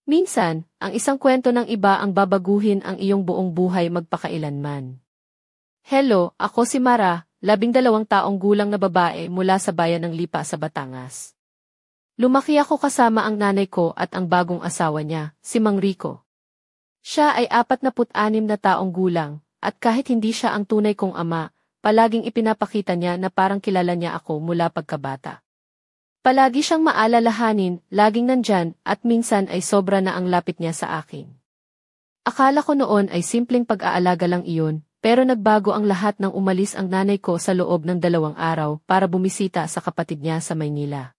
Minsan, ang isang kwento ng iba ang babaguhin ang iyong buong buhay magpakailanman. Hello, ako si Mara, 12 taong gulang na babae mula sa bayan ng Lipa sa Batangas. Lumaki ako kasama ang nanay ko at ang bagong asawa niya, si Mang Rico. Siya ay 46 na taong gulang, at kahit hindi siya ang tunay kong ama, palaging ipinapakita niya na parang kilala niya ako mula pagkabata. Palagi siyang maalalahanin, laging nandyan, at minsan ay sobra na ang lapit niya sa akin. Akala ko noon ay simpleng pag-aalaga lang iyon, pero nagbago ang lahat nang umalis ang nanay ko sa loob ng 2 araw para bumisita sa kapatid niya sa Maynila.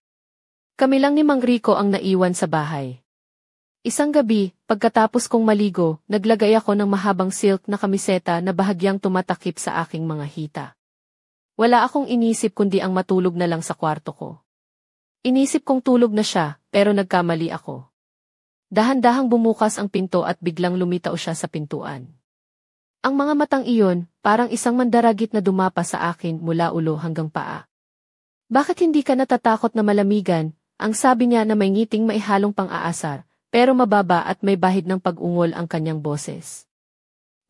Kami lang ni Mang Rico ang naiwan sa bahay. Isang gabi, pagkatapos kong maligo, naglagay ako ng mahabang silk na kamiseta na bahagyang tumatakip sa aking mga hita. Wala akong inisip kundi ang matulog na lang sa kwarto ko. Inisip kong tulog na siya, pero nagkamali ako. Dahan-dahang bumukas ang pinto at biglang lumitaw siya sa pintuan. Ang mga matang iyon, parang isang mandaragit na dumapa sa akin mula ulo hanggang paa. Bakit hindi ka natatakot na malamigan? Ang sabi niya na may ngiting maihalong pang-aasar, pero mababa at may bahid ng pag-ungol ang kanyang boses.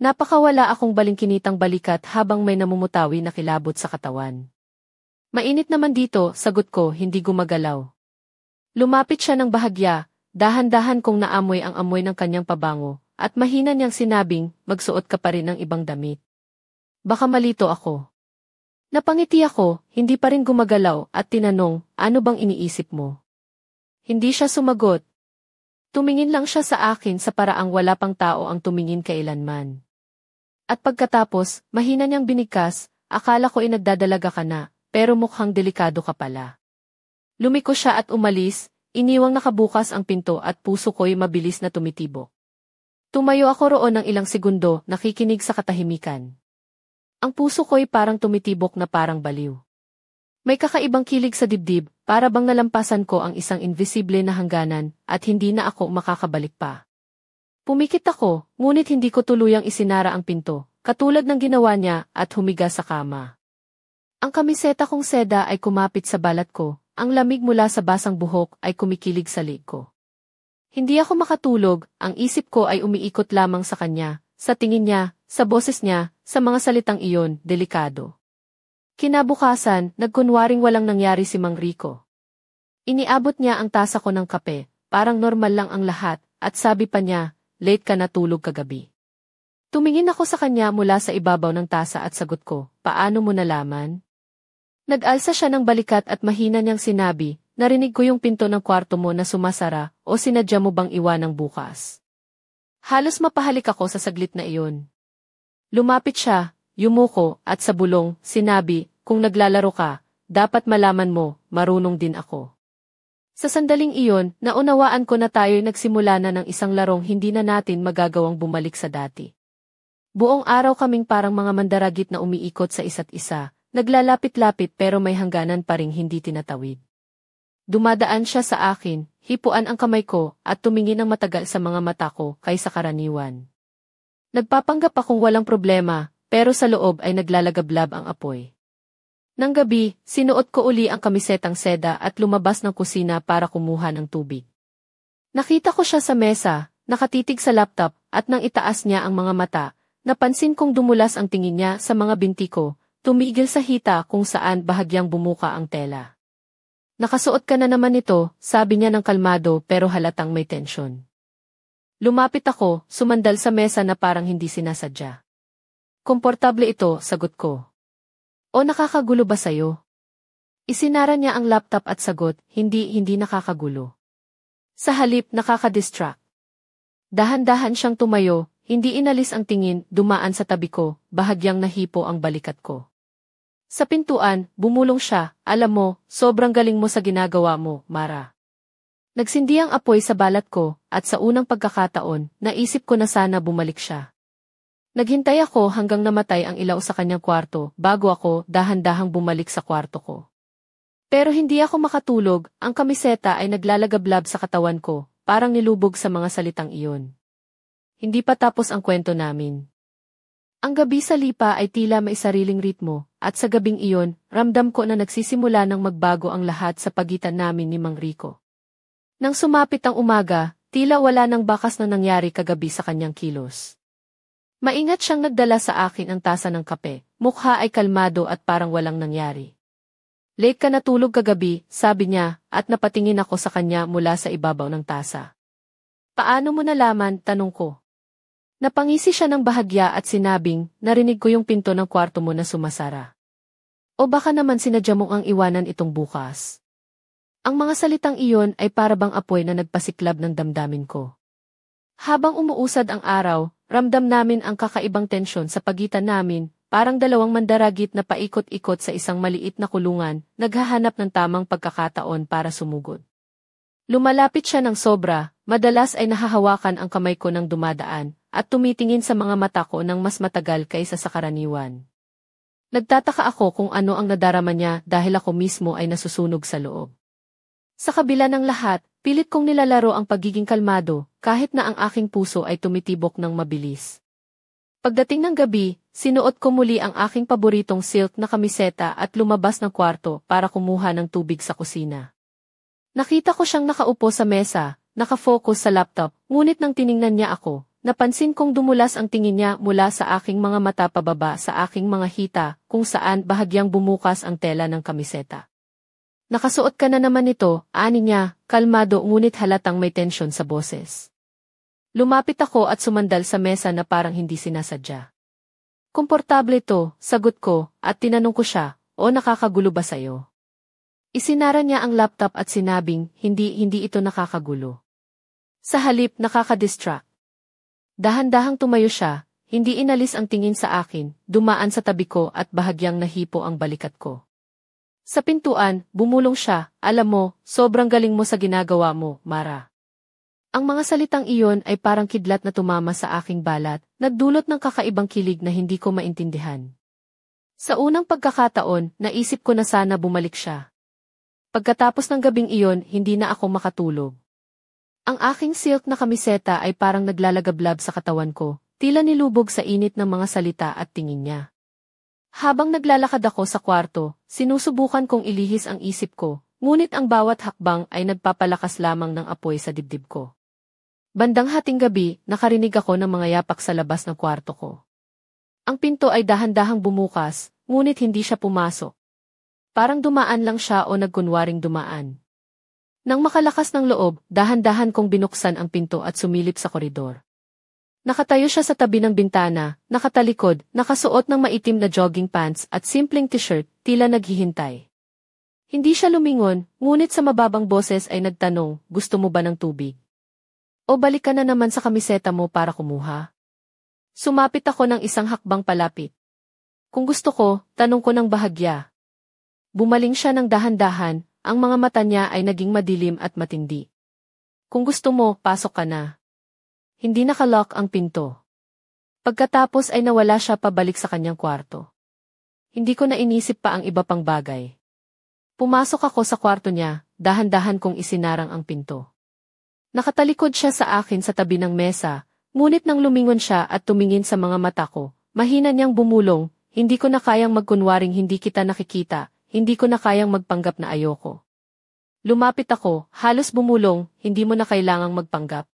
Napakawala akong balingkinitang balikat habang may namumutawi na kilabot sa katawan. Mainit naman dito, sagot ko, hindi gumagalaw. Lumapit siya ng bahagya, dahan-dahan kong naamoy ang amoy ng kanyang pabango, at mahina niyang sinabing, magsuot ka pa rin ng ibang damit. Baka malito ako. Napangiti ako, hindi pa rin gumagalaw, at tinanong, ano bang iniisip mo? Hindi siya sumagot. Tumingin lang siya sa akin sa paraang wala pang tao ang tumingin kailanman. At pagkatapos, mahina niyang binigkas, akala ko nagdadalaga ka na. Pero mukhang delikado ka pala. Lumiko siya at umalis, iniwang nakabukas ang pinto at puso ko'y mabilis na tumitibok. Tumayo ako roon ng ilang segundo, nakikinig sa katahimikan. Ang puso ko'y parang tumitibok na parang baliw. May kakaibang kilig sa dibdib, para bang nalampasan ko ang isang invisible na hangganan, at hindi na ako makakabalik pa. Pumikit ako, ngunit hindi ko tuluyang isinara ang pinto, katulad ng ginawa niya, at humiga sa kama. Ang kamiseta kong seda ay kumapit sa balat ko, ang lamig mula sa basang buhok ay kumikilig sa liig ko. Hindi ako makatulog, ang isip ko ay umiikot lamang sa kanya, sa tingin niya, sa boses niya, sa mga salitang iyon, delikado. Kinabukasan, nagkunwaring walang nangyari si Mang Rico. Iniabot niya ang tasa ko ng kape, parang normal lang ang lahat, at sabi pa niya, late ka na tulog kagabi. Tumingin ako sa kanya mula sa ibabaw ng tasa at sagot ko, paano mo nalaman? Nag-alsa siya ng balikat at mahina niyang sinabi, narinig ko yung pinto ng kwarto mo na sumasara o sinadya mo bang iwanang bukas. Halos mapahalik ako sa saglit na iyon. Lumapit siya, yumuko, at sa bulong, sinabi, kung naglalaro ka, dapat malaman mo, marunong din ako. Sa sandaling iyon, naunawaan ko na tayo'y nagsimula na ng isang larong hindi na natin magagawang bumalik sa dati. Buong araw kaming parang mga mandaragit na umiikot sa isa't isa, naglalapit-lapit pero may hangganan pa ring hindi tinatawid. Dumadaan siya sa akin, hipuan ang kamay ko, at tumingin ng matagal sa mga mata ko kaysa karaniwan. Nagpapanggap akong walang problema, pero sa loob ay naglalagablab ang apoy. Nang gabi, sinuot ko uli ang kamisetang seda at lumabas ng kusina para kumuha ng tubig. Nakita ko siya sa mesa, nakatitig sa laptop, at nang itaas niya ang mga mata, napansin kong dumulas ang tingin niya sa mga binti ko, tumigil sa hita kung saan bahagyang bumuka ang tela. Nakasuot ka na naman ito, sabi niya ng kalmado pero halatang may tensyon. Lumapit ako, sumandal sa mesa na parang hindi sinasadya. Komportable ito, sagot ko. O nakakagulo ba sayo? Isinara niya ang laptop at sagot, hindi nakakagulo. Sa halip, nakaka-distract. Dahan-dahan siyang tumayo, hindi inalis ang tingin, dumaan sa tabi ko, bahagyang nahipo ang balikat ko. Sa pintuan, bumulong siya, alam mo, sobrang galing mo sa ginagawa mo, Mara. Nagsindi ang apoy sa balat ko, at sa unang pagkakataon, naisip ko na sana bumalik siya. Naghintay ako hanggang namatay ang ilaw sa kanyang kwarto, bago ako dahan-dahang bumalik sa kwarto ko. Pero hindi ako makatulog, ang kamiseta ay naglalagablab sa katawan ko, parang nilubog sa mga salitang iyon. Hindi pa tapos ang kwento namin. Ang gabi sa Lipa ay tila may sariling ritmo, at sa gabing iyon, ramdam ko na nagsisimula ng magbago ang lahat sa pagitan namin ni Mang Rico. Nang sumapit ang umaga, tila wala nang bakas na nangyari kagabi sa kanyang kilos. Maingat siyang nagdala sa akin ang tasa ng kape, mukha ay kalmado at parang walang nangyari. Late ka natulog kagabi, sabi niya, at napatingin ako sa kanya mula sa ibabaw ng tasa. Paano mo nalaman, tanong ko. Napangisi siya ng bahagya at sinabing, narinig ko yung pinto ng kwarto mo na sumasara. O baka naman sinadya mo ang iwanan itong bukas. Ang mga salitang iyon ay parabang apoy na nagpasiklab ng damdamin ko. Habang umuusad ang araw, ramdam namin ang kakaibang tensyon sa pagitan namin, parang dalawang mandaragit na paikot-ikot sa isang maliit na kulungan, naghahanap ng tamang pagkakataon para sumugod. Lumalapit siya ng sobra, madalas ay nahahawakan ang kamay ko ng dumadaan, at tumitingin sa mga mata ko ng mas matagal kaysa sa karaniwan. Nagtataka ako kung ano ang nadarama niya dahil ako mismo ay nasusunog sa loob. Sa kabila ng lahat, pilit kong nilalaro ang pagiging kalmado, kahit na ang aking puso ay tumitibok ng mabilis. Pagdating ng gabi, sinuot ko muli ang aking paboritong silk na kamiseta at lumabas ng kwarto para kumuha ng tubig sa kusina. Nakita ko siyang nakaupo sa mesa, nakafocus sa laptop, ngunit nang tiningnan niya ako, napansin kong dumulas ang tingin niya mula sa aking mga mata pababa sa aking mga hita, kung saan bahagyang bumukas ang tela ng kamiseta. Nakasuot ka na naman nito, ani niya, kalmado ngunit halatang may tensyon sa boses. Lumapit ako at sumandal sa mesa na parang hindi sinasadya. Komportable to, sagot ko, at tinanong ko siya, o nakakagulo ba sa'yo? Isinara niya ang laptop at sinabing, hindi ito nakakagulo. Sa halip, nakaka-distract. Dahan-dahang tumayo siya, hindi inalis ang tingin sa akin, dumaan sa tabi ko at bahagyang nahipo ang balikat ko. Sa pintuan, bumulong siya, alam mo, sobrang galing mo sa ginagawa mo, Mara. Ang mga salitang iyon ay parang kidlat na tumama sa aking balat, nagdulot ng kakaibang kilig na hindi ko maintindihan. Sa unang pagkakataon, naisip ko na sana bumalik siya. Pagkatapos ng gabing iyon, hindi na ako makatulog. Ang aking silk na kamiseta ay parang naglalagablab sa katawan ko, tila nilubog sa init ng mga salita at tingin niya. Habang naglalakad ako sa kwarto, sinusubukan kong ilihis ang isip ko, ngunit ang bawat hakbang ay nagpapalakas lamang ng apoy sa dibdib ko. Bandang hating gabi, nakarinig ako ng mga yapak sa labas ng kwarto ko. Ang pinto ay dahan-dahang bumukas, ngunit hindi siya pumasok. Parang dumaan lang siya o nagkunwaring dumaan. Nang makalakas ng loob, dahan-dahan kong binuksan ang pinto at sumilip sa koridor. Nakatayo siya sa tabi ng bintana, nakatalikod, nakasuot ng maitim na jogging pants at simpleng t-shirt, tila naghihintay. Hindi siya lumingon, ngunit sa mababang boses ay nagtanong, gusto mo ba ng tubig? O balik ka na naman sa kamiseta mo para kumuha? Sumapit ako ng isang hakbang palapit. Kung gusto ko, tanong ko ng bahagya. Bumaling siya ng dahan-dahan, ang mga mata niya ay naging madilim at matindi. Kung gusto mo, pasok ka na. Hindi nakalock ang pinto. Pagkatapos ay nawala siya pabalik sa kanyang kwarto. Hindi ko na inisip pa ang iba pang bagay. Pumasok ako sa kwarto niya, dahan-dahan kong isinarang ang pinto. Nakatalikod siya sa akin sa tabi ng mesa, ngunit nang lumingon siya at tumingin sa mga mata ko, mahina niyang bumulong, hindi ko na kayang magkunwaring hindi kita nakikita, hindi ko na kayang magpanggap na ayoko. Lumapit ako, halos bumulong, hindi mo na kailangang magpanggap.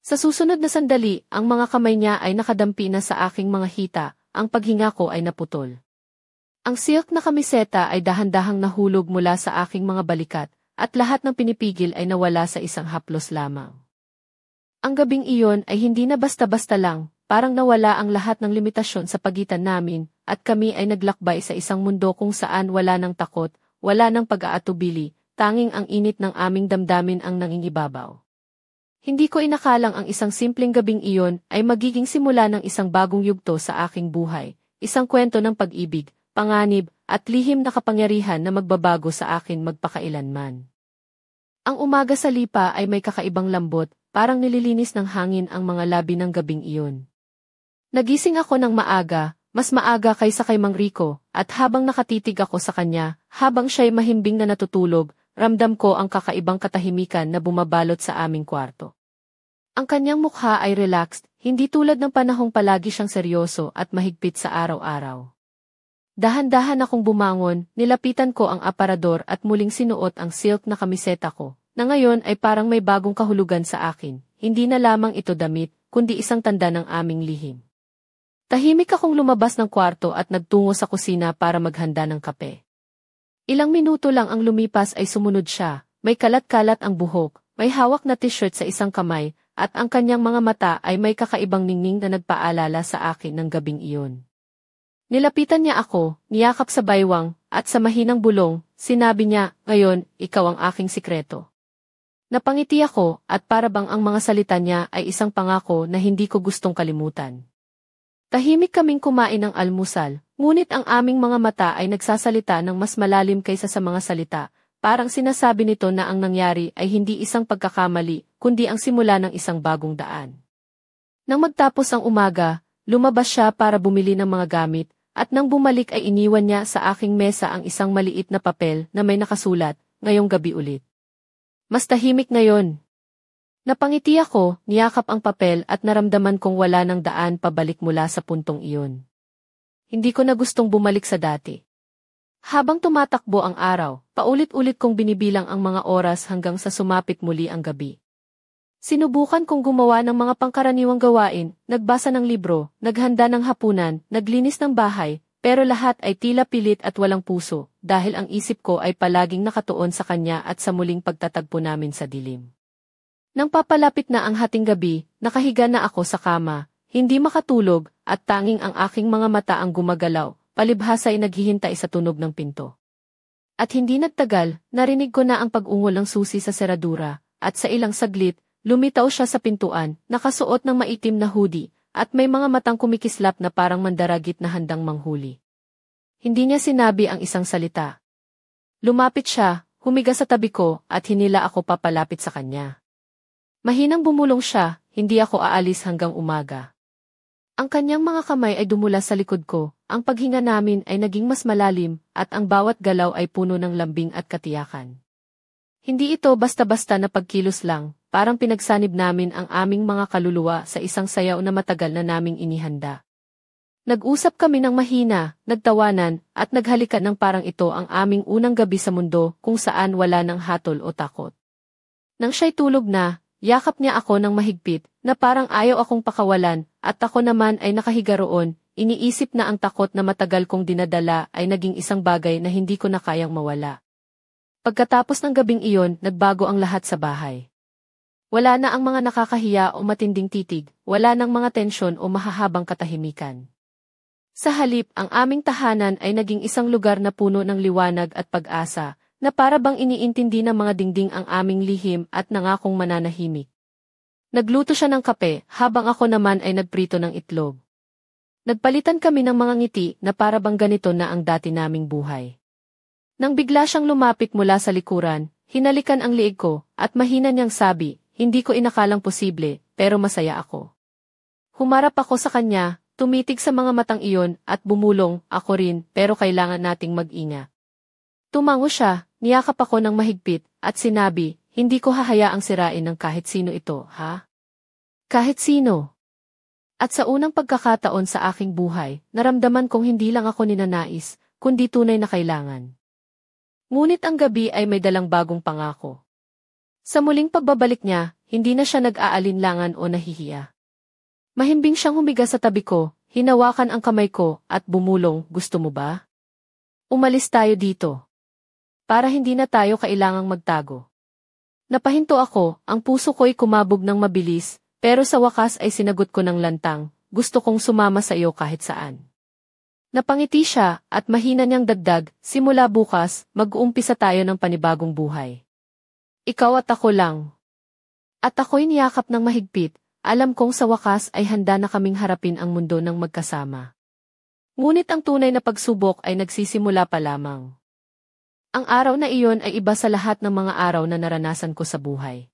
Sa susunod na sandali, ang mga kamay niya ay nakadampi na sa aking mga hita, ang paghinga ko ay naputol. Ang silk na kamiseta ay dahan-dahang nahulog mula sa aking mga balikat, at lahat ng pinipigil ay nawala sa isang haplos lamang. Ang gabing iyon ay hindi na basta-basta lang, parang nawala ang lahat ng limitasyon sa pagitan namin, at kami ay naglakbay sa isang mundo kung saan wala ng takot, wala ng pag-aatubili, tanging ang init ng aming damdamin ang nangingibabaw. Hindi ko inakalang ang isang simpleng gabing iyon ay magiging simula ng isang bagong yugto sa aking buhay, isang kwento ng pag-ibig, panganib, at lihim na kapangyarihan na magbabago sa akin magpakailanman. Ang umaga sa lipa ay may kakaibang lambot, parang nililinis ng hangin ang mga labi ng gabing iyon. Nagising ako ng maaga, mas maaga kaysa kay Mang Rico, at habang nakatitig ako sa kanya, habang siya'y mahimbing na natutulog, ramdam ko ang kakaibang katahimikan na bumabalot sa aming kwarto. Ang kanyang mukha ay relaxed, hindi tulad ng panahong palagi siyang seryoso at mahigpit sa araw-araw. Dahan-dahan akong bumangon, nilapitan ko ang aparador at muling sinuot ang silk na kamiseta ko, na ngayon ay parang may bagong kahulugan sa akin. Hindi na lamang ito damit, kundi isang tanda ng aming lihim. Tahimik akong lumabas ng kwarto at nagtungo sa kusina para maghanda ng kape. Ilang minuto lang ang lumipas ay sumunod siya, may kalat-kalat ang buhok, may hawak na t-shirt sa isang kamay, at ang kanyang mga mata ay may kakaibang ningning na nagpaalala sa akin ng gabing iyon. Nilapitan niya ako, niyakap sa baywang, at sa mahinang bulong, sinabi niya, ngayon, ikaw ang aking sikreto. Napangiti ako, at para bang ang mga salita niya ay isang pangako na hindi ko gustong kalimutan. Tahimik kaming kumain ng almusal, ngunit ang aming mga mata ay nagsasalita ng mas malalim kaysa sa mga salita, parang sinasabi nito na ang nangyari ay hindi isang pagkakamali, kundi ang simula ng isang bagong daan. Nang magtapos ang umaga, lumabas siya para bumili ng mga gamit, at nang bumalik ay iniwan niya sa aking mesa ang isang maliit na papel na may nakasulat, ngayong gabi ulit. Mas tahimik ngayon. Napangiti ako, niyakap ang papel at naramdaman kong wala ng daan pabalik mula sa puntong iyon. Hindi ko na gustong bumalik sa dati. Habang tumatakbo ang araw, paulit-ulit kong binibilang ang mga oras hanggang sa sumapit muli ang gabi. Sinubukan kong gumawa ng mga pangkaraniwang gawain, nagbasa ng libro, naghanda ng hapunan, naglinis ng bahay, pero lahat ay tila pilit at walang puso, dahil ang isip ko ay palaging nakatuon sa kanya at sa muling pagtatagpo namin sa dilim. Nang papalapit na ang hating gabi, nakahiga na ako sa kama, hindi makatulog, at tanging ang aking mga mata ang gumagalaw, palibhasa ay naghihintay sa tunog ng pinto. At hindi nagtagal, narinig ko na ang pag-ungol ng susi sa seradura, at sa ilang saglit, lumitaw siya sa pintuan, nakasuot ng maitim na hoodie, at may mga matang kumikislap na parang mandaragit na handang manghuli. Hindi niya sinabi ang isang salita. Lumapit siya, humiga sa tabi ko, at hinila ako papalapit sa kanya. Mahinang bumulong siya, hindi ako aalis hanggang umaga. Ang kanyang mga kamay ay dumula sa likod ko, ang paghinga namin ay naging mas malalim, at ang bawat galaw ay puno ng lambing at katiyakan. Hindi ito basta-basta na pagkilos lang, parang pinagsanib namin ang aming mga kaluluwa sa isang sayaw na matagal na naming inihanda. Nag-usap kami ng mahina, nagtawanan, at naghalikan ng parang ito ang aming unang gabi sa mundo kung saan wala ng hatol o takot. Nang siya'y tulog na, yakap niya ako ng mahigpit, na parang ayaw akong pakawalan, at ako naman ay nakahiga roon, iniisip na ang takot na matagal kong dinadala ay naging isang bagay na hindi ko na kayang mawala. Pagkatapos ng gabing iyon, nagbago ang lahat sa bahay. Wala na ang mga nakakahiya o matinding titig, wala nang mga tensyon o mahahabang katahimikan. Sa halip, ang aming tahanan ay naging isang lugar na puno ng liwanag at pag-asa, na para bang iniintindi ng mga dingding ang aming lihim at nangakong mananahimik. Nagluto siya ng kape, habang ako naman ay nagprito ng itlog. Nagpalitan kami ng mga ngiti na para bang ganito na ang dati naming buhay. Nang bigla siyang lumapit mula sa likuran, hinalikan ang liig ko, at mahina niyang sabi, hindi ko inakalang posible, pero masaya ako. Humarap ako sa kanya, tumitig sa mga matang iyon, at bumulong, ako rin, pero kailangan nating mag-ingat. Tumango siya, niyakap ako ng mahigpit, at sinabi, hindi ko hahayaang sirain ng kahit sino ito, ha? Kahit sino. At sa unang pagkakataon sa aking buhay, naramdaman kong hindi lang ako ninanais, kundi tunay na kailangan. Ngunit ang gabi ay may dalang bagong pangako. Sa muling pagbabalik niya, hindi na siya nag-aalinlangan o nahihiya. Mahimbing siyang humiga sa tabi ko, hinawakan ang kamay ko, at bumulong, gusto mo ba? Umalis tayo dito. Para hindi na tayo kailangang magtago. Napahinto ako, ang puso ko'y kumabog ng mabilis, pero sa wakas ay sinagot ko ng lantang, gusto kong sumama sa iyo kahit saan. Napangiti siya, at mahina niyang dagdag, simula bukas, mag-uumpisa tayo ng panibagong buhay. Ikaw at ako lang. At ako'y niyakap ng mahigpit, alam kong sa wakas ay handa na kaming harapin ang mundo ng magkasama. Ngunit ang tunay na pagsubok ay nagsisimula pa lamang. Ang araw na iyon ay iba sa lahat ng mga araw na naranasan ko sa buhay.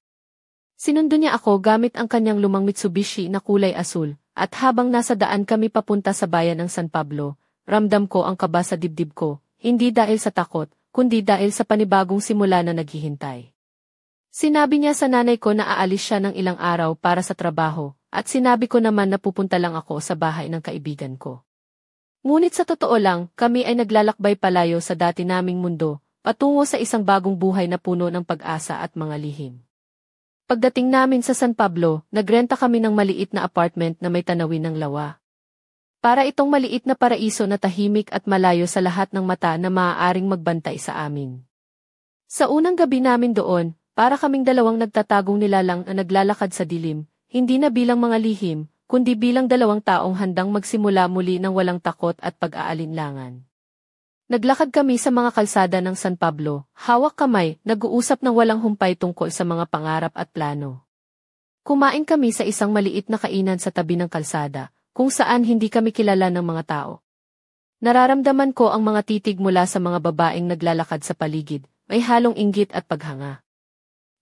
Sinundo niya ako gamit ang kanyang lumang Mitsubishi na kulay asul, at habang nasa daan kami papunta sa bayan ng San Pablo, ramdam ko ang kaba sa dibdib ko, hindi dahil sa takot, kundi dahil sa panibagong simula na naghihintay. Sinabi niya sa nanay ko na aalis siya ng ilang araw para sa trabaho, at sinabi ko naman na pupunta lang ako sa bahay ng kaibigan ko. Ngunit sa totoo lang, kami ay naglalakbay palayo sa dati naming mundo, patungo sa isang bagong buhay na puno ng pag-asa at mga lihim. Pagdating namin sa San Pablo, nagrenta kami ng maliit na apartment na may tanawin ng lawa. Para itong maliit na paraiso na tahimik at malayo sa lahat ng mata na maaaring magbantay sa amin. Sa unang gabi namin doon, para kaming dalawang nagtatagong nilalang na naglalakad sa dilim, hindi na bilang mga lihim, kundi bilang dalawang taong handang magsimula muli ng walang takot at pag-aalinlangan. Naglakad kami sa mga kalsada ng San Pablo, hawak kamay, nag-uusap ng walang humpay tungkol sa mga pangarap at plano. Kumain kami sa isang maliit na kainan sa tabi ng kalsada, kung saan hindi kami kilala ng mga tao. Nararamdaman ko ang mga titig mula sa mga babaeng naglalakad sa paligid, may halong inggit at paghanga.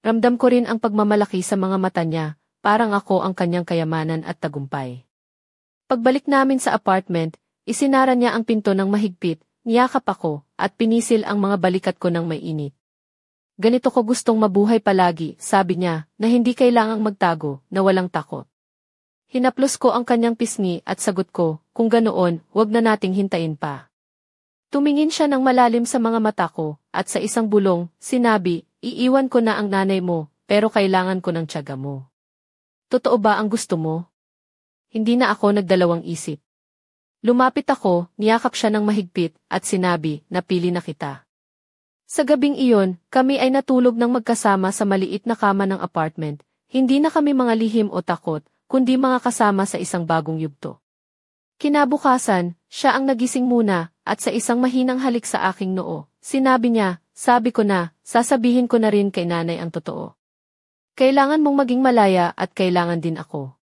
Ramdam ko rin ang pagmamalaki sa mga mata niya, parang ako ang kanyang kayamanan at tagumpay. Pagbalik namin sa apartment, isinara niya ang pinto ng mahigpit, niyakap ako, at pinisil ang mga balikat ko ng may init. Ganito ko gustong mabuhay palagi, sabi niya, na hindi kailangang magtago, na walang takot. Hinaplos ko ang kanyang pisngi at sagot ko, kung ganoon, huwag na nating hintayin pa. Tumingin siya ng malalim sa mga mata ko, at sa isang bulong, sinabi, iiwan ko na ang nanay mo, pero kailangan ko ng tiyaga mo. Totoo ba ang gusto mo? Hindi na ako nagdalawang isip. Lumapit ako, niyakap siya ng mahigpit, at sinabi, napili na kita. Sa gabing iyon, kami ay natulog ng magkasama sa maliit na kama ng apartment, hindi na kami mga lihim o takot, kundi mga kasama sa isang bagong yugto. Kinabukasan, siya ang nagising muna, at sa isang mahinang halik sa aking noo, sinabi niya, sabi ko na, sasabihin ko na rin kay nanay ang totoo. Kailangan mong maging malaya at kailangan din ako.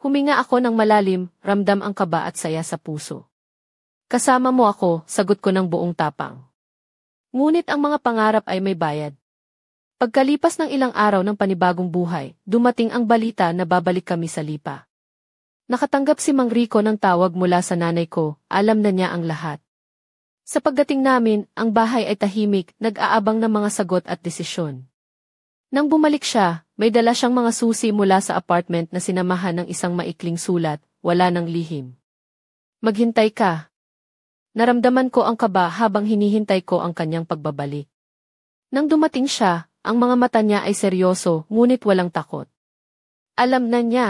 Huminga ako ng malalim, ramdam ang kaba at saya sa puso. Kasama mo ako, sagot ko ng buong tapang. Ngunit ang mga pangarap ay may bayad. Pagkalipas ng ilang araw ng panibagong buhay, dumating ang balita na babalik kami sa Lipa. Nakatanggap si Mang Rico ng tawag mula sa nanay ko, alam na niya ang lahat. Sa pagdating namin, ang bahay ay tahimik, nag-aabang ng mga sagot at desisyon. Nang bumalik siya, may dala siyang mga susi mula sa apartment na sinamahan ng isang maikling sulat, wala ng lihim. Maghintay ka. Naramdaman ko ang kaba habang hinihintay ko ang kanyang pagbabalik. Nang dumating siya, ang mga mata niya ay seryoso, ngunit walang takot. Alam na niya.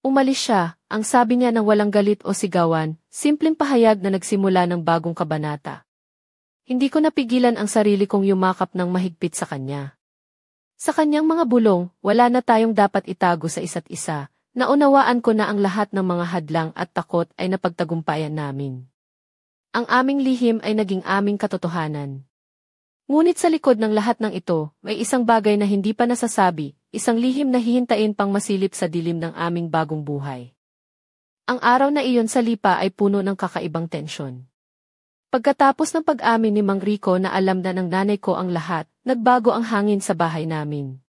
Umalis siya, ang sabi niya ng walang galit o sigawan, simpleng pahayag na nagsimula ng bagong kabanata. Hindi ko napigilan ang sarili kong yumakap ng mahigpit sa kanya. Sa kanyang mga bulong, wala na tayong dapat itago sa isa't isa, naunawaan ko na ang lahat ng mga hadlang at takot ay napagtagumpayan namin. Ang aming lihim ay naging aming katotohanan. Ngunit sa likod ng lahat ng ito, may isang bagay na hindi pa nasasabi, isang lihim na hihintayin pang masilip sa dilim ng aming bagong buhay. Ang araw na iyon sa Lipa ay puno ng kakaibang tensyon. Pagkatapos ng pag-amin ni Mang Rico na alam na ng nanay ko ang lahat, nagbago ang hangin sa bahay namin.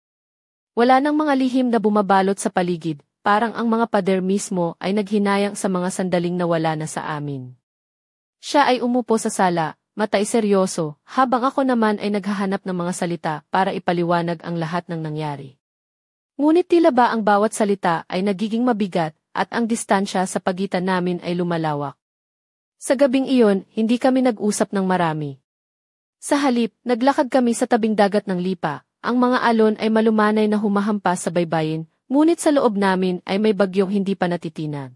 Wala nang mga lihim na bumabalot sa paligid, parang ang mga pader mismo ay naghinayang sa mga sandaling nawala na sa amin. Siya ay umupo sa sala, matay seryoso, habang ako naman ay naghahanap ng mga salita para ipaliwanag ang lahat ng nangyari. Ngunit tila ba ang bawat salita ay nagiging mabigat at ang distansya sa pagitan namin ay lumalawak. Sa gabing iyon, hindi kami nag-usap ng marami. Sa halip, naglakad kami sa tabing dagat ng Lipa, ang mga alon ay malumanay na humahampas sa baybayin, ngunit sa loob namin ay may bagyong hindi pa natitinag.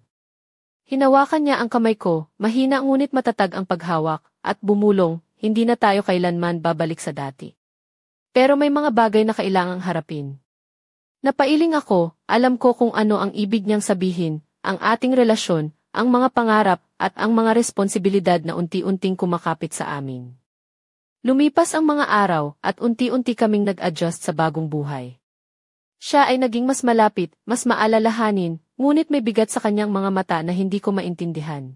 Hinawakan niya ang kamay ko, mahina ngunit matatag ang paghawak, at bumulong, hindi na tayo kailanman babalik sa dati. Pero may mga bagay na kailangang harapin. Napailing ako, alam ko kung ano ang ibig niyang sabihin, ang ating relasyon, ang mga pangarap, at ang mga responsibilidad na unti-unting kumakapit sa amin. Lumipas ang mga araw, at unti-unti kaming nag-adjust sa bagong buhay. Siya ay naging mas malapit, mas maalalahanin, ngunit may bigat sa kanyang mga mata na hindi ko maintindihan.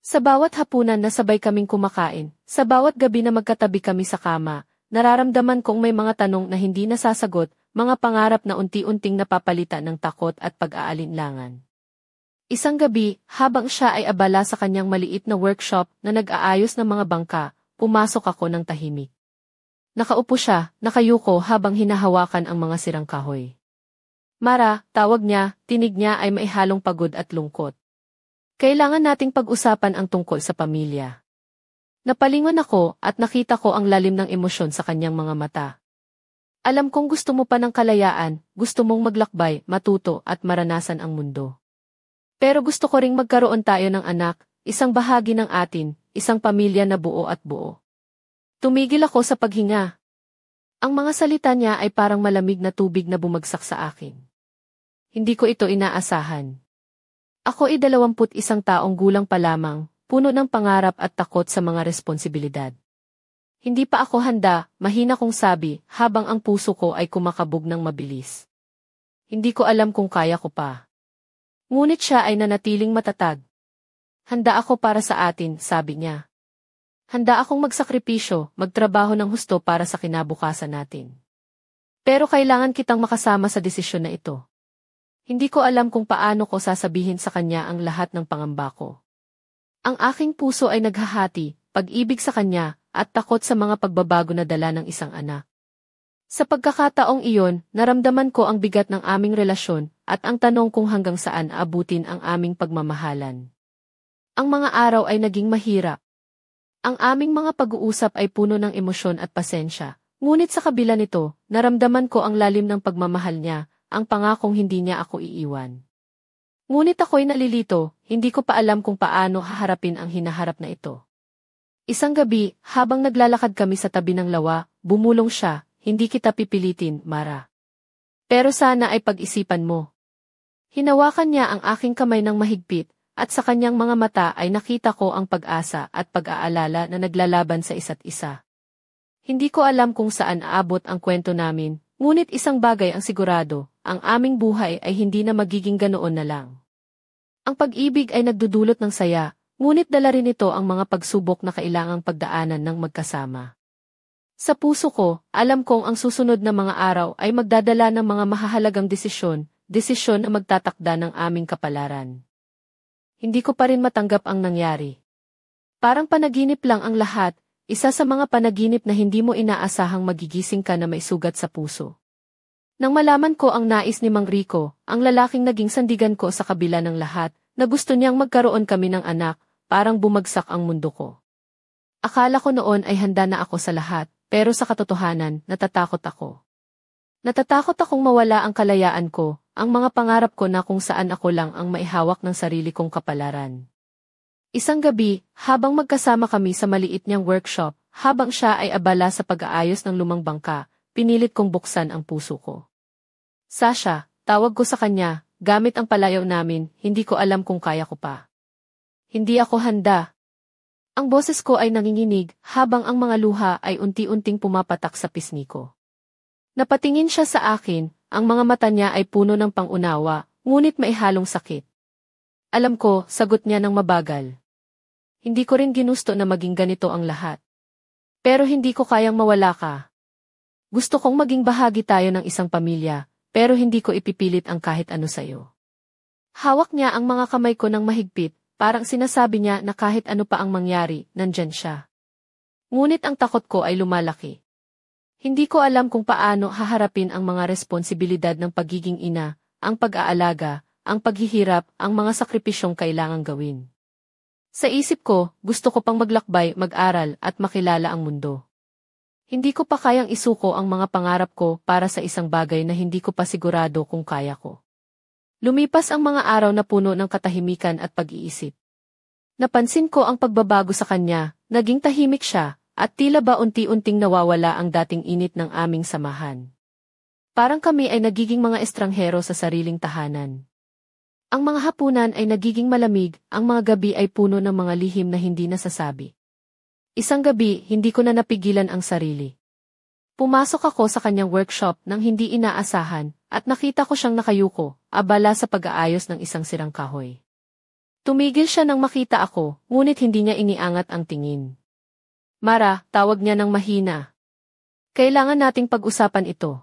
Sa bawat hapunan na sabay kaming kumakain, sa bawat gabi na magkatabi kami sa kama, nararamdaman kong may mga tanong na hindi nasasagot, mga pangarap na unti-unting napapalitan ng takot at pag-aalinlangan. Isang gabi, habang siya ay abala sa kanyang maliit na workshop na nag-aayos ng mga bangka, pumasok ako ng tahimik. Nakaupo siya, nakayuko habang hinahawakan ang mga sirang kahoy. Mara, tawag niya, tinig niya ay may halong pagod at lungkot. Kailangan nating pag-usapan ang tungkol sa pamilya. Napalingon ako at nakita ko ang lalim ng emosyon sa kanyang mga mata. Alam kong gusto mo pa ng kalayaan, gusto mong maglakbay, matuto at maranasan ang mundo. Pero gusto ko ring magkaroon tayo ng anak, isang bahagi ng atin, isang pamilya na buo at buo. Tumigil ako sa paghinga. Ang mga salita niya ay parang malamig na tubig na bumagsak sa akin. Hindi ko ito inaasahan. Ako ay 21 taong gulang pa lamang, puno ng pangarap at takot sa mga responsibilidad. Hindi pa ako handa, mahina kong sabi, habang ang puso ko ay kumakabog ng mabilis. Hindi ko alam kung kaya ko pa. Ngunit siya ay nanatiling matatag. Handa ako para sa atin, sabi niya. Handa akong magsakripisyo, magtrabaho ng husto para sa kinabukasan natin. Pero kailangan kitang makasama sa desisyon na ito. Hindi ko alam kung paano ko sasabihin sa kanya ang lahat ng pangamba ko. Ang aking puso ay naghahati, pag-ibig sa kanya, at takot sa mga pagbabago na dala ng isang anak. Sa pagkakataong iyon, naramdaman ko ang bigat ng aming relasyon, at ang tanong kung hanggang saan aabutin ang aming pagmamahalan. Ang mga araw ay naging mahirap. Ang aming mga pag-uusap ay puno ng emosyon at pasensya, ngunit sa kabila nito, naramdaman ko ang lalim ng pagmamahal niya, ang pangakong hindi niya ako iiwan. Ngunit ako'y nalilito, hindi ko pa alam kung paano haharapin ang hinaharap na ito. Isang gabi, habang naglalakad kami sa tabi ng lawa, bumulong siya, hindi kita pipilitin, Mara. Pero sana ay pag-isipan mo. Hinawakan niya ang aking kamay ng mahigpit, at sa kanyang mga mata ay nakita ko ang pag-asa at pag-aalala na naglalaban sa isa't isa. Hindi ko alam kung saan aabot ang kwento namin, ngunit isang bagay ang sigurado, ang aming buhay ay hindi na magiging ganoon na lang. Ang pag-ibig ay nagdudulot ng saya, ngunit dala rin ito ang mga pagsubok na kailangang pagdaanan ng magkasama. Sa puso ko, alam kong ang susunod na mga araw ay magdadala ng mga mahahalagang desisyon na magtatakda ng aming kapalaran. Hindi ko pa rin matanggap ang nangyari. Parang panaginip lang ang lahat, isa sa mga panaginip na hindi mo inaasahang magigising ka na may sugat sa puso. Nang malaman ko ang nais ni Mang Rico, ang lalaking naging sandigan ko sa kabila ng lahat, na gusto niyang magkaroon kami ng anak, parang bumagsak ang mundo ko. Akala ko noon ay handa na ako sa lahat, pero sa katotohanan, natatakot ako. Natatakot akong mawala ang kalayaan ko, ang mga pangarap ko na kung saan ako lang ang maihawak ng sarili kong kapalaran. Isang gabi, habang magkasama kami sa maliit niyang workshop, habang siya ay abala sa pag-aayos ng lumang bangka, pinilit kong buksan ang puso ko. Sasha, tawag ko sa kanya, gamit ang palayaw namin, hindi ko alam kung kaya ko pa. Hindi ako handa. Ang boses ko ay nanginginig, habang ang mga luha ay unti-unting pumapatak sa pisngi ko. Napatingin siya sa akin, ang mga mata niya ay puno ng pangunawa, ngunit may halong sakit. Alam ko, sagot niya ng mabagal. Hindi ko rin ginusto na maging ganito ang lahat. Pero hindi ko kayang mawala ka. Gusto kong maging bahagi tayo ng isang pamilya, pero hindi ko ipipilit ang kahit ano sa'yo. Hawak niya ang mga kamay ko ng mahigpit, parang sinasabi niya na kahit ano pa ang mangyari, nandyan siya. Ngunit ang takot ko ay lumalaki. Hindi ko alam kung paano haharapin ang mga responsibilidad ng pagiging ina, ang pag-aalaga, ang paghihirap, ang mga sakripisyong kailangang gawin. Sa isip ko, gusto ko pang maglakbay, mag-aral, at makilala ang mundo. Hindi ko pa kayang isuko ang mga pangarap ko para sa isang bagay na hindi ko pa sigurado kung kaya ko. Lumipas ang mga araw na puno ng katahimikan at pag-iisip. Napansin ko ang pagbabago sa kanya, naging tahimik siya, at tila ba unti-unting nawawala ang dating init ng aming samahan. Parang kami ay nagiging mga estranghero sa sariling tahanan. Ang mga hapunan ay nagiging malamig, ang mga gabi ay puno ng mga lihim na hindi nasasabi. Isang gabi, hindi ko na napigilan ang sarili. Pumasok ako sa kanyang workshop nang hindi inaasahan, at nakita ko siyang nakayuko, abala sa pag-aayos ng isang sirang kahoy. Tumigil siya nang makita ako, ngunit hindi niya iniangat ang tingin. Mara, tawag niya ng mahina. Kailangan nating pag-usapan ito.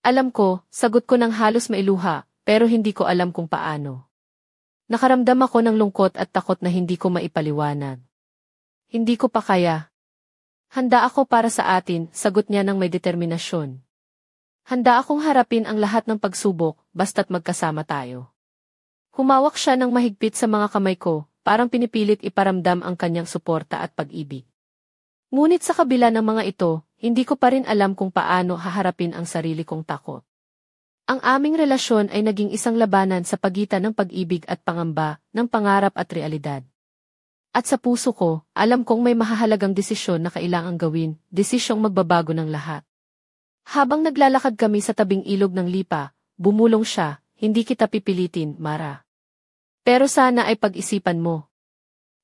Alam ko, sagot ko ng halos mailuha, pero hindi ko alam kung paano. Nakaramdam ako ng lungkot at takot na hindi ko maipaliwanag. Hindi ko pa kaya. Handa ako para sa atin, sagot niya ng may determinasyon. Handa akong harapin ang lahat ng pagsubok, basta't magkasama tayo. Humawak siya ng mahigpit sa mga kamay ko, parang pinipilit iparamdam ang kanyang suporta at pag-ibig. Ngunit sa kabila ng mga ito, hindi ko pa rin alam kung paano haharapin ang sarili kong takot. Ang aming relasyon ay naging isang labanan sa pagitan ng pag-ibig at pangamba, ng pangarap at realidad. At sa puso ko, alam kong may mahahalagang desisyon na kailangang gawin, desisyong magbabago ng lahat. Habang naglalakad kami sa tabing ilog ng Lipa, bumulong siya, "Hindi kita pipilitin, Mara. Pero sana ay pag-isipan mo."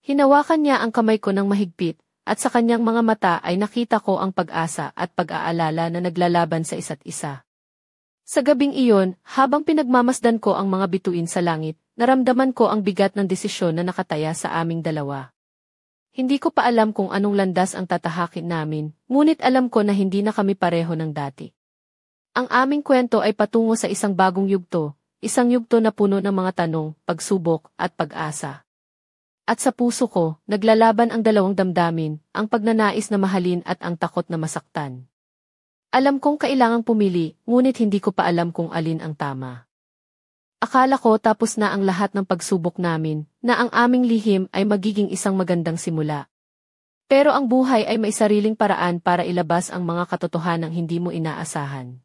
Hinawakan niya ang kamay ko ng mahigpit, at sa kanyang mga mata ay nakita ko ang pag-asa at pag-aalala na naglalaban sa isa't isa. Sa gabing iyon, habang pinagmamasdan ko ang mga bituin sa langit, naramdaman ko ang bigat ng desisyon na nakataya sa aming dalawa. Hindi ko pa alam kung anong landas ang tatahakin namin, ngunit alam ko na hindi na kami pareho ng dati. Ang aming kwento ay patungo sa isang bagong isang yugto na puno ng mga tanong, pagsubok, at pag-asa. At sa puso ko, naglalaban ang dalawang damdamin, ang pagnanais na mahalin at ang takot na masaktan. Alam kong kailangang pumili, ngunit hindi ko pa alam kung alin ang tama. Akala ko tapos na ang lahat ng pagsubok namin, na ang aming lihim ay magiging isang magandang simula. Pero ang buhay ay may sariling paraan para ilabas ang mga katotohanang hindi mo inaasahan.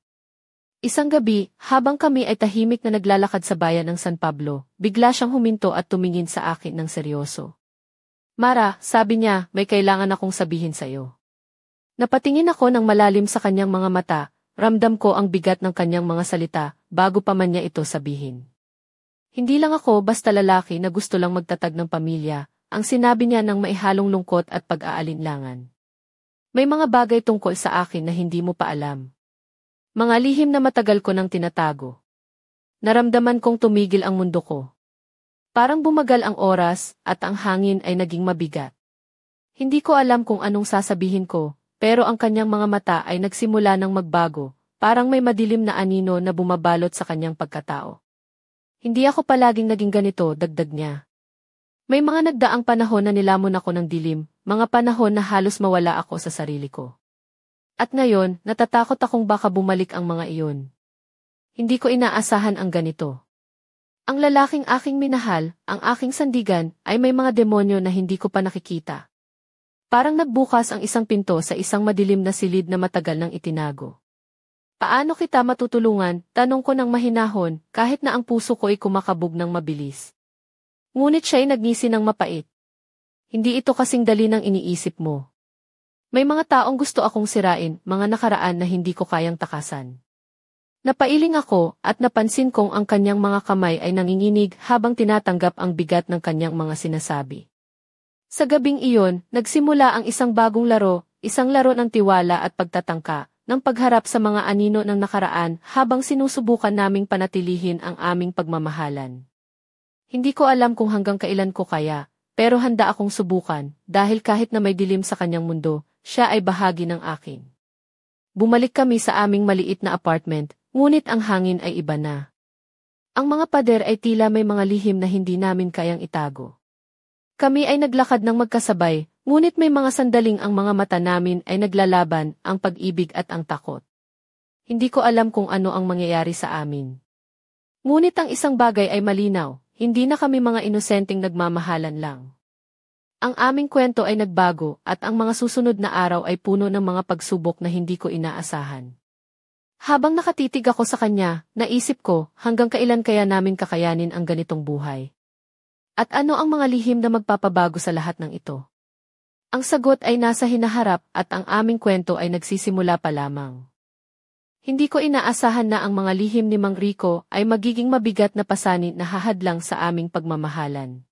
Isang gabi, habang kami ay tahimik na naglalakad sa bayan ng San Pablo, bigla siyang huminto at tumingin sa akin ng seryoso. "Mara," sabi niya, "may kailangan akong sabihin sa'yo." Napatingin ako ng malalim sa kanyang mga mata, ramdam ko ang bigat ng kanyang mga salita, bago pa man niya ito sabihin. Hindi lang ako basta lalaki na gusto lang magtatag ng pamilya, ang sinabi niya ng maihalong lungkot at pag-aalinlangan. "May mga bagay tungkol sa akin na hindi mo pa alam. Mga lihim na matagal ko nang tinatago." Naramdaman kong tumigil ang mundo ko. Parang bumagal ang oras, at ang hangin ay naging mabigat. Hindi ko alam kung anong sasabihin ko, pero ang kanyang mga mata ay nagsimula ng magbago, parang may madilim na anino na bumabalot sa kanyang pagkatao. "Hindi ako palaging naging ganito," dagdag niya. "May mga nagdaang panahon na nilamon ako ng dilim, mga panahon na halos mawala ako sa sarili ko. At ngayon, natatakot akong baka bumalik ang mga iyon. Hindi ko inaasahan ang ganito. Ang lalaking aking minahal, ang aking sandigan, ay may mga demonyo na hindi ko pa nakikita. Parang nagbukas ang isang pinto sa isang madilim na silid na matagal nang itinago." "Paano kita matutulungan?" tanong ko ng mahinahon, kahit na ang puso ko ay kumakabog ng mabilis. Ngunit siya'y nagngisi ng mapait. "Hindi ito kasing dali ng iniisip mo. May mga taong gusto akong sirain, mga nakaraan na hindi ko kayang takasan." Napailing ako, at napansin kong ang kanyang mga kamay ay nanginginig habang tinatanggap ang bigat ng kanyang mga sinasabi. Sa gabing iyon, nagsimula ang isang bagong laro, isang laro ng tiwala at pagtatangka, ng pagharap sa mga anino ng nakaraan habang sinusubukan naming panatilihin ang aming pagmamahalan. Hindi ko alam kung hanggang kailan ko kaya, pero handa akong subukan, dahil kahit na may dilim sa kanyang mundo, siya ay bahagi ng akin. Bumalik kami sa aming maliit na apartment, ngunit ang hangin ay iba na. Ang mga pader ay tila may mga lihim na hindi namin kayang itago. Kami ay naglakad ng magkasabay, ngunit may mga sandaling ang mga mata namin ay naglalaban, ang pag-ibig at ang takot. Hindi ko alam kung ano ang mangyayari sa amin. Ngunit ang isang bagay ay malinaw, hindi na kami mga inosenteng nagmamahalan lang. Ang aming kwento ay nagbago, at ang mga susunod na araw ay puno ng mga pagsubok na hindi ko inaasahan. Habang nakatitig ako sa kanya, naisip ko, hanggang kailan kaya namin kakayanin ang ganitong buhay? At ano ang mga lihim na magpapabago sa lahat ng ito? Ang sagot ay nasa hinaharap, at ang aming kwento ay nagsisimula pa lamang. Hindi ko inaasahan na ang mga lihim ni Mang Rico ay magiging mabigat na pasanin na hahadlang sa aming pagmamahalan.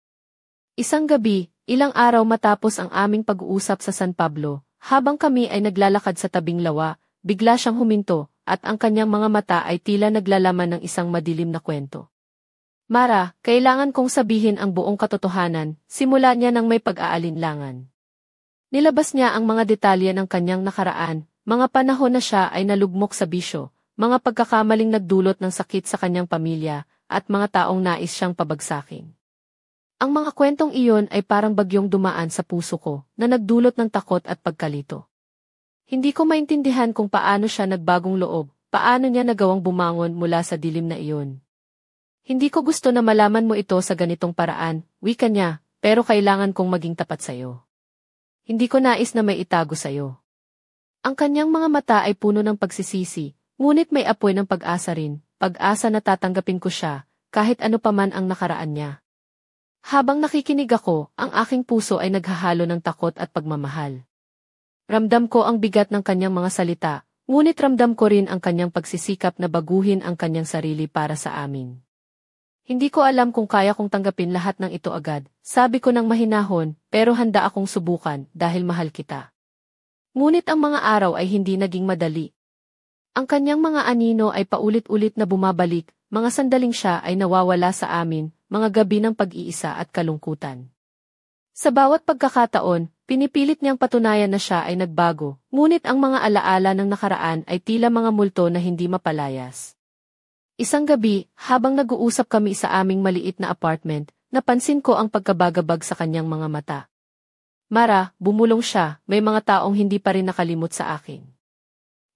Isang gabi, ilang araw matapos ang aming pag-uusap sa San Pablo, habang kami ay naglalakad sa tabing lawa, bigla siyang huminto, at ang kanyang mga mata ay tila naglalaman ng isang madilim na kwento. "Mara, kailangan kong sabihin ang buong katotohanan," simula niya ng may pag-aalinlangan. Nilabas niya ang mga detalye ng kanyang nakaraan, mga panahon na siya ay nalugmok sa bisyo, mga pagkakamaling nagdulot ng sakit sa kanyang pamilya, at mga taong nais siyang pabagsakin. Ang mga kwentong iyon ay parang bagyong dumaan sa puso ko, na nagdulot ng takot at pagkalito. Hindi ko maintindihan kung paano siya nagbagong loob, paano niya nagawang bumangon mula sa dilim na iyon. "Hindi ko gusto na malaman mo ito sa ganitong paraan," wika niya, pero kailangan kong maging tapat sa'yo. Hindi ko nais na may itago sa'yo. Ang kanyang mga mata ay puno ng pagsisisi, ngunit may apoy ng pag-asa rin, pag-asa na tatanggapin ko siya, kahit ano paman ang nakaraan niya. Habang nakikinig ako, ang aking puso ay naghahalo ng takot at pagmamahal. Ramdam ko ang bigat ng kanyang mga salita, ngunit ramdam ko rin ang kanyang pagsisikap na baguhin ang kanyang sarili para sa amin. Hindi ko alam kung kaya kong tanggapin lahat ng ito agad, sabi ko ng mahinahon, pero handa akong subukan dahil mahal kita. Ngunit ang mga araw ay hindi naging madali. Ang kanyang mga anino ay paulit-ulit na bumabalik, mga sandaling siya ay nawawala sa amin, mga gabi ng pag-iisa at kalungkutan. Sa bawat pagkakataon, pinipilit niyang patunayan na siya ay nagbago, ngunit ang mga alaala ng nakaraan ay tila mga multo na hindi mapalayas. Isang gabi, habang nag-uusap kami sa aming maliit na apartment, napansin ko ang pagkabagabag sa kanyang mga mata. Mara, bumulong siya, may mga taong hindi pa rin nakalimot sa akin.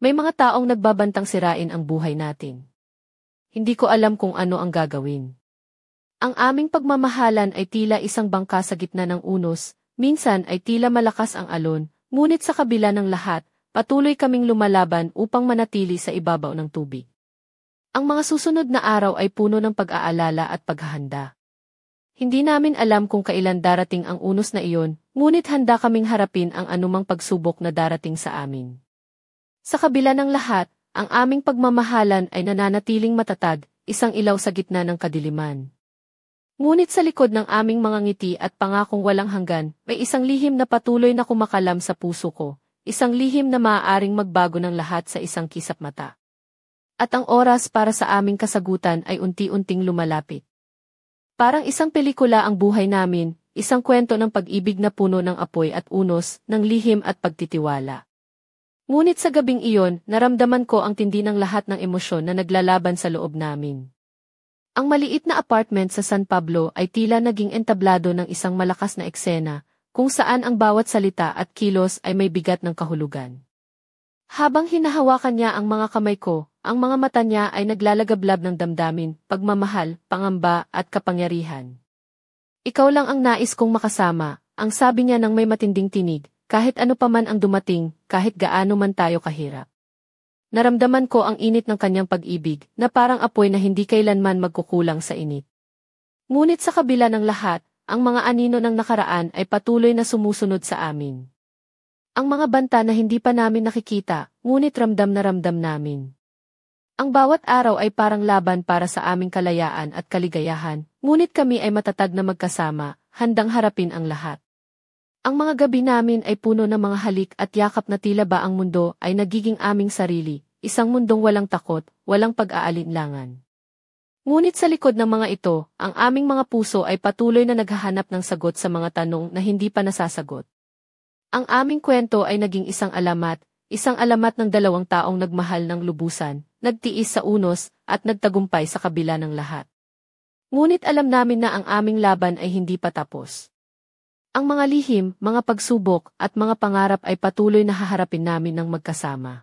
May mga taong nagbabantang sirain ang buhay natin. Hindi ko alam kung ano ang gagawin. Ang aming pagmamahalan ay tila isang bangka sa gitna ng unos, minsan ay tila malakas ang alon, ngunit sa kabila ng lahat, patuloy kaming lumalaban upang manatili sa ibabaw ng tubig. Ang mga susunod na araw ay puno ng pag-aalala at paghahanda. Hindi namin alam kung kailan darating ang unos na iyon, ngunit handa kaming harapin ang anumang pagsubok na darating sa amin. Sa kabila ng lahat, ang aming pagmamahalan ay nananatiling matatag, isang ilaw sa gitna ng kadiliman. Ngunit sa likod ng aming mga ngiti at pangakong walang hanggan, may isang lihim na patuloy na kumakalam sa puso ko, isang lihim na maaaring magbago ng lahat sa isang kisap mata. At ang oras para sa aming kasagutan ay unti-unting lumalapit. Parang isang pelikula ang buhay namin, isang kwento ng pag-ibig na puno ng apoy at unos, ng lihim at pagtitiwala. Ngunit sa gabing iyon, naramdaman ko ang tindi ng lahat ng emosyon na naglalaban sa loob namin. Ang maliit na apartment sa San Pablo ay tila naging entablado ng isang malakas na eksena, kung saan ang bawat salita at kilos ay may bigat ng kahulugan. Habang hinahawakan niya ang mga kamay ko, ang mga mata niya ay naglalagablab ng damdamin, pagmamahal, pangamba at kapangyarihan. Ikaw lang ang nais kong makasama, ang sabi niya ng may matinding tinig, kahit ano paman ang dumating, kahit gaano man tayo kahirap. Naramdaman ko ang init ng kanyang pag-ibig, na parang apoy na hindi kailanman magkukulang sa init. Ngunit sa kabila ng lahat, ang mga anino ng nakaraan ay patuloy na sumusunod sa amin. Ang mga banta na hindi pa namin nakikita, ngunit ramdam na ramdam namin. Ang bawat araw ay parang laban para sa aming kalayaan at kaligayahan, ngunit kami ay matatag na magkasama, handang harapin ang lahat. Ang mga gabi namin ay puno ng mga halik at yakap na tila ba ang mundo ay nagiging aming sarili, isang mundong walang takot, walang pag-aalinlangan. Ngunit sa likod ng mga ito, ang aming mga puso ay patuloy na naghahanap ng sagot sa mga tanong na hindi pa nasasagot. Ang aming kwento ay naging isang alamat ng dalawang taong nagmahal ng lubusan, nagtiis sa unos, at nagtagumpay sa kabila ng lahat. Ngunit alam namin na ang aming laban ay hindi pa tapos. Ang mga lihim, mga pagsubok, at mga pangarap ay patuloy na haharapin namin ng magkasama.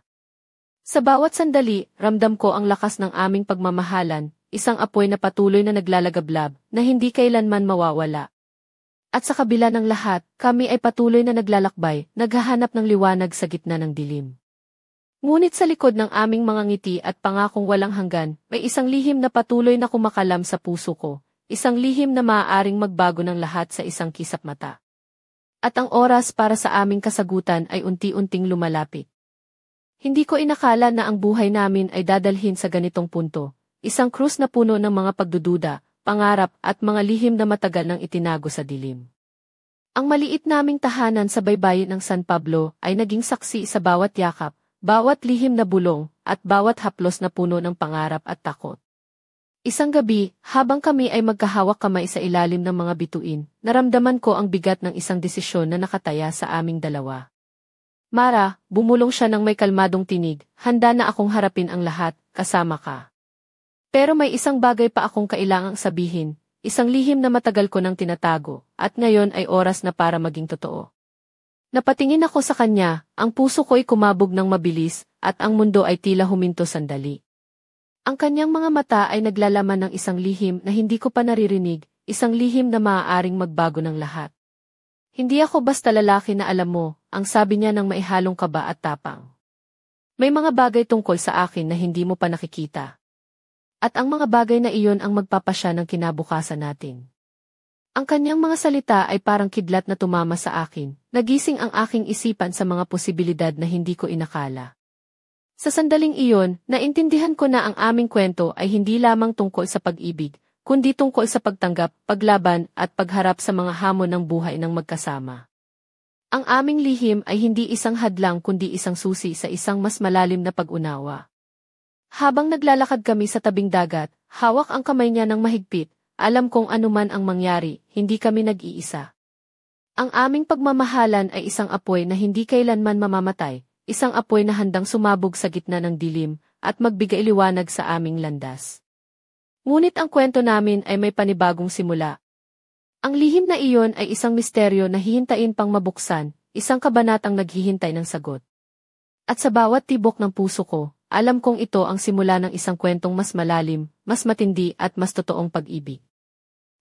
Sa bawat sandali, ramdam ko ang lakas ng aming pagmamahalan, isang apoy na patuloy na naglalagablab, na hindi kailanman mawawala. At sa kabila ng lahat, kami ay patuloy na naglalakbay, naghahanap ng liwanag sa gitna ng dilim. Ngunit sa likod ng aming mga ngiti at pangakong walang hanggan, may isang lihim na patuloy na kumakalam sa puso ko, isang lihim na maaaring magbago ng lahat sa isang kisap mata. At ang oras para sa aming kasagutan ay unti-unting lumalapit. Hindi ko inakala na ang buhay namin ay dadalhin sa ganitong punto, isang krus na puno ng mga pagdududa, pangarap at mga lihim na matagal nang itinago sa dilim. Ang maliit naming tahanan sa baybayin ng San Pablo ay naging saksi sa bawat yakap, bawat lihim na bulong, at bawat haplos na puno ng pangarap at takot. Isang gabi, habang kami ay magkahawak kamay sa ilalim ng mga bituin, naramdaman ko ang bigat ng isang desisyon na nakataya sa aming dalawa. Mara, bumulong siya ng may kalmadong tinig, handa na akong harapin ang lahat, kasama ka. Pero may isang bagay pa akong kailangang sabihin, isang lihim na matagal ko nang tinatago, at ngayon ay oras na para maging totoo. Napatingin ako sa kanya, ang puso ko'y kumabog ng mabilis, at ang mundo ay tila huminto sandali. Ang kanyang mga mata ay naglalaman ng isang lihim na hindi ko pa naririnig, isang lihim na maaaring magbago ng lahat. Hindi ako basta lalaki na alam mo, ang sabi niya ng maihalong kaba at tapang. May mga bagay tungkol sa akin na hindi mo pa nakikita. At ang mga bagay na iyon ang magpapasya ng kinabukasan natin. Ang kanyang mga salita ay parang kidlat na tumama sa akin, nagising ang aking isipan sa mga posibilidad na hindi ko inakala. Sa sandaling iyon, naintindihan ko na ang aming kwento ay hindi lamang tungkol sa pag-ibig, kundi tungkol sa pagtanggap, paglaban at pagharap sa mga hamon ng buhay ng magkasama. Ang aming lihim ay hindi isang hadlang kundi isang susi sa isang mas malalim na pag-unawa. Habang naglalakad kami sa tabing dagat, hawak ang kamay niya ng mahigpit, alam kong anuman ang mangyari, hindi kami nag-iisa. Ang aming pagmamahalan ay isang apoy na hindi kailanman mamamatay, isang apoy na handang sumabog sa gitna ng dilim at magbigay liwanag sa aming landas. Ngunit ang kwento namin ay may panibagong simula. Ang lihim na iyon ay isang misteryo na hihintayin pang mabuksan, isang kabanatang naghihintay ng sagot. At sa bawat tibok ng puso ko, alam kong ito ang simula ng isang kwentong mas malalim, mas matindi at mas totoong pag-ibig.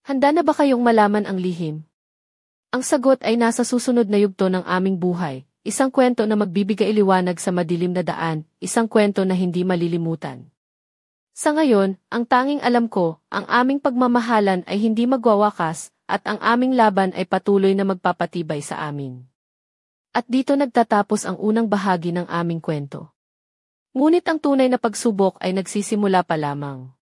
Handa na ba kayong malaman ang lihim? Ang sagot ay nasa susunod na yugto ng aming buhay, isang kwento na magbibigay liwanag sa madilim na daan, isang kwento na hindi malilimutan. Sa ngayon, ang tanging alam ko, ang aming pagmamahalan ay hindi magwawakas, at ang aming laban ay patuloy na magpapatibay sa amin. At dito nagtatapos ang unang bahagi ng aming kwento. Ngunit ang tunay na pagsubok ay nagsisimula pa lamang.